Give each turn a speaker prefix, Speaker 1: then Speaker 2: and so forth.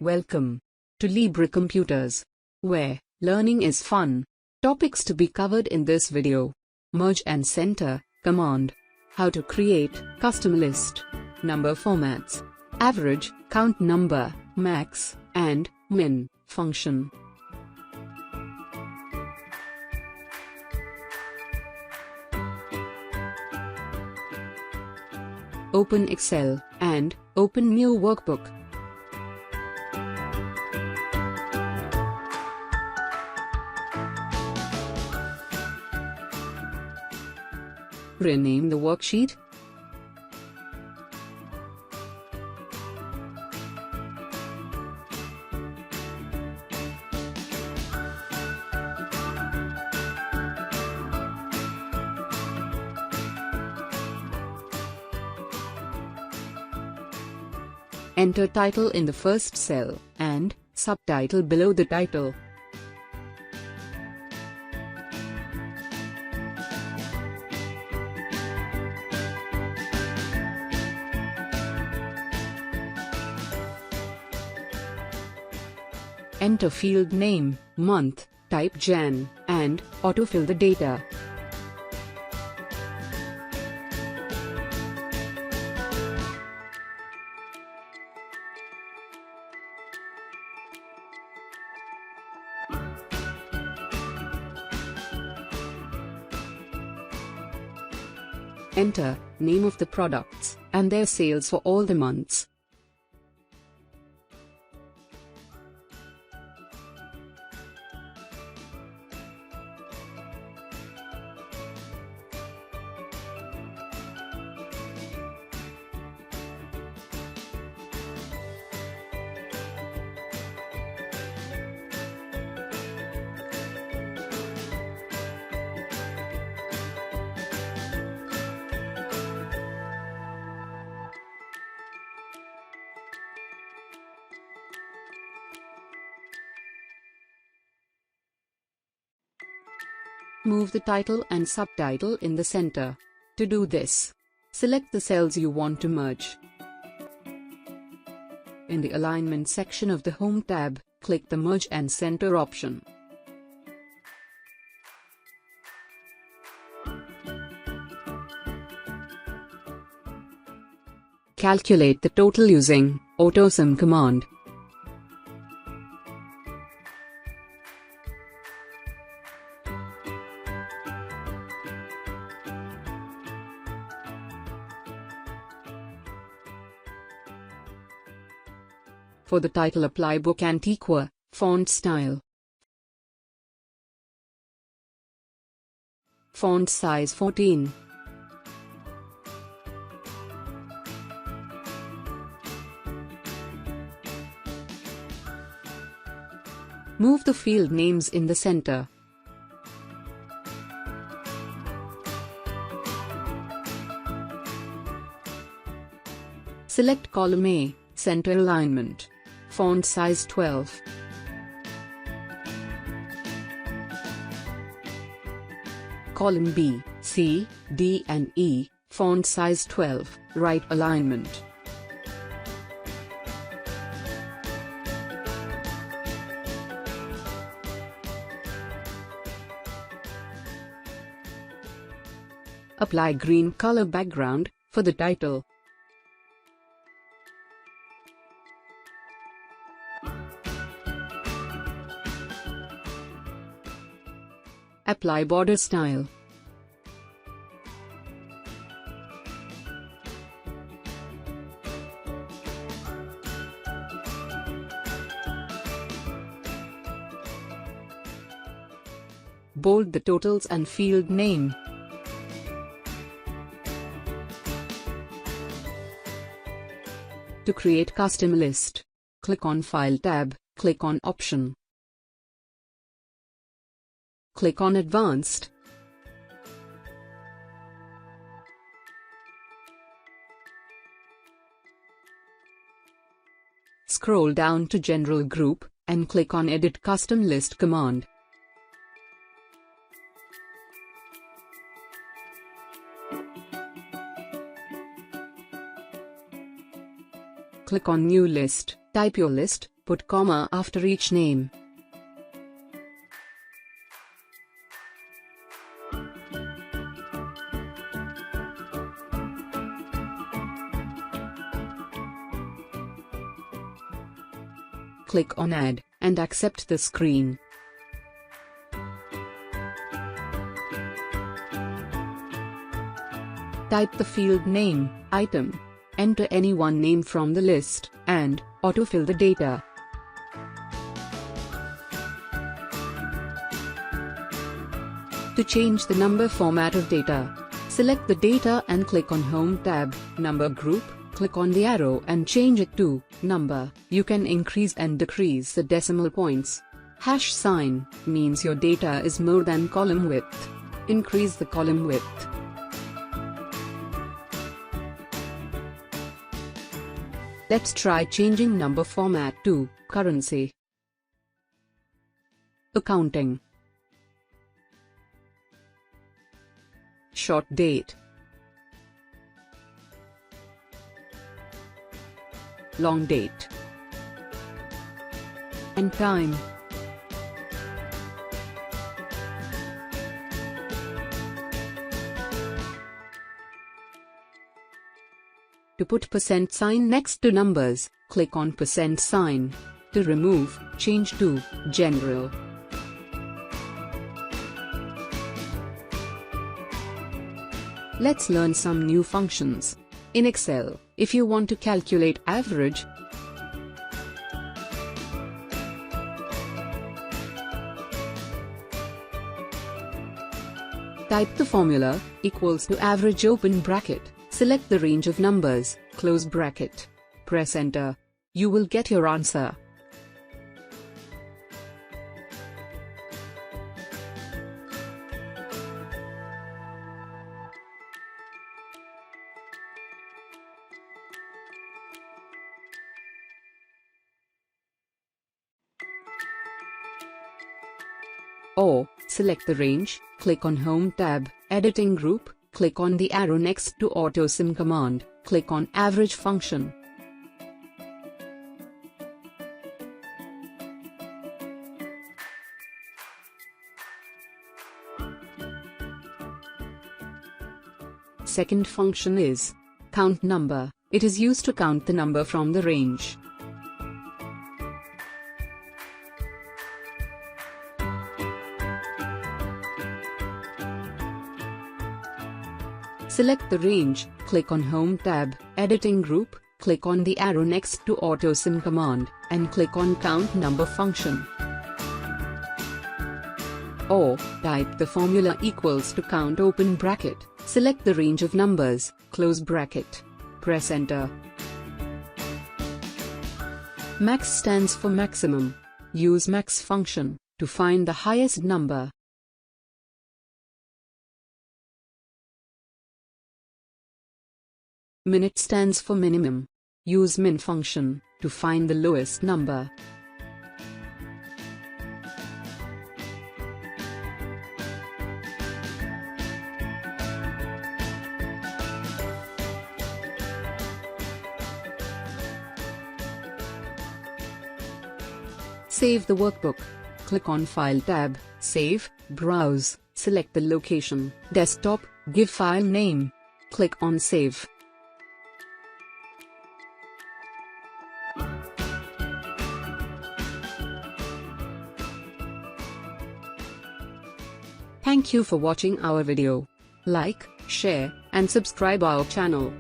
Speaker 1: Welcome to Libre Computers, where learning is fun. Topics to be covered in this video: merge and center command, how to create custom list, number formats, average, count number, max, and min function. Open Excel and open new workbook. Rename the worksheet. Enter title in the first cell and subtitle below the title. Enter field name, month, type Jan, and autofill the data. Enter name of the products and their sales for all the months. Move the title and subtitle in the center. To do this, select the cells you want to merge. In the Alignment section of the Home tab, click the Merge and Center option. Calculate the total using AutoSum command. For the title, apply Book Antiqua font style. Font size 14. Move the field names in the center. Select column A, center alignment. Font size 12. Column B, C, D and E, font size 12, right alignment. Apply green color background for the title. Apply border style. Bold the totals and field name. To create custom list, click on File tab, click on Option. Click on Advanced. Scroll down to General Group, and click on Edit Custom List command. Click on New List, type your list, Put comma after each name. Click on Add, and accept the screen. Type the field name, item. Enter any one name from the list, and autofill the data. To change the number format of data, select the data and click on Home tab, Number Group. Click on the arrow and change it to number. You can increase and decrease the decimal points. Hash sign means your data is more than column width. Increase the column width. Let's try changing number format to currency. Accounting. Short date. Long date. And time. To put percent sign next to numbers, click on percent sign. To remove, change to General. Let's learn some new functions. In Excel, if you want to calculate average, type the formula, equals to average open bracket, select the range of numbers, close bracket. Press enter. You will get your answer. Or, select the range, click on Home tab, Editing Group, click on the arrow next to AutoSum command, click on Average function. Second function is Count Number. It is used to count the number from the range. Select the range, click on Home tab, Editing Group, click on the arrow next to AutoSum command, and click on Count Number function. Or, type the formula equals to count open bracket, select the range of numbers, close bracket. Press enter. Max stands for maximum. Use max function to find the highest number. Minute stands for minimum. Use min function to find the lowest number. Save the workbook. Click on File tab, Save, Browse, select the location, Desktop, give file name. Click on Save. Thank you for watching our video. Like, share, and subscribe our channel.